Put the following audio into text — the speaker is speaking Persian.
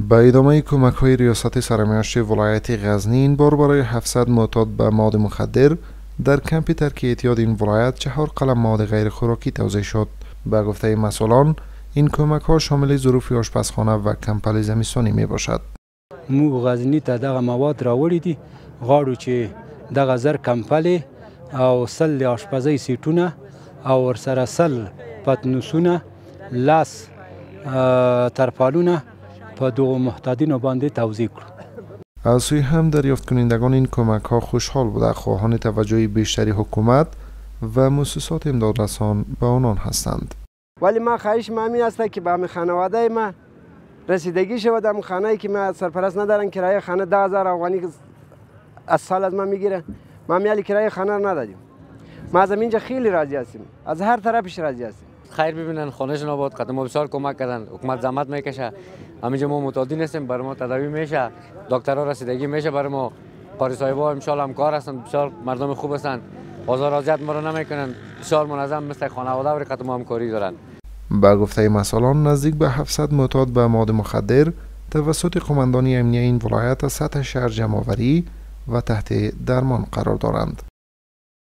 به ادامه کمک‌های ریاست سرمایه‌داری ولایت غزنی این بار برای 700 معتاد به مواد مخدر در کمپ ترک اعتیاد این ولایت 4 قلم مواد غیر خوراکی توزیع شد. به گفته مسئولان این کمک‌ها شامل ظروف آشپزخانه و کمپل زمستانی میباشد. مو غزنی ته دغه مواد راوړي دي، غواړو چې دغه زر کمپل او سل آشپزۍ سیټونه او ورسره سل پتنوسونه لاس ترپالونه په دغو محتاجینو باندې توزیع کړو. از سوی هم دریافت کنندگان این کمک‌ها خوشحال بوده، خواهان توجه بیشتری حکومت و مؤسسات امدادرسان به آنان هستند. ولی ما خواهش ما همین است که به همین خانواده ما رسیدگی شود. هم خانه‌ای که ما سرپرست ندارن، کرایه خانه 10,000 افغانی از سال از ما میگیره. ما میالی کرایه خانه رو ندادیم. ما از اینجا خیلی راضی هستیم، از هر طرفش راضی هستیم. خیر ببینن، خانهشون آباد کنه. ما بسیار کمک کردن، حکومت زحمت میکشه. همینجا ما معتادین هستیم، برای ما تداوی میشه، دکترها رسیدگی میشه برای ما. قاری صاحبا ان شاء الله همکار هستند، بسیار مردم خوب هستند، بازار اذیت ما رو نمیکنن، بسیار منظم مثل خانواده و رقت ما همکاری دارن. با گفته مسئولان نزدیک به 700 معتاد به مواد مخدر توسط قماندانی امنیه این ولایت از سطح شهر جمع آوری و تحت درمان قرار دارند.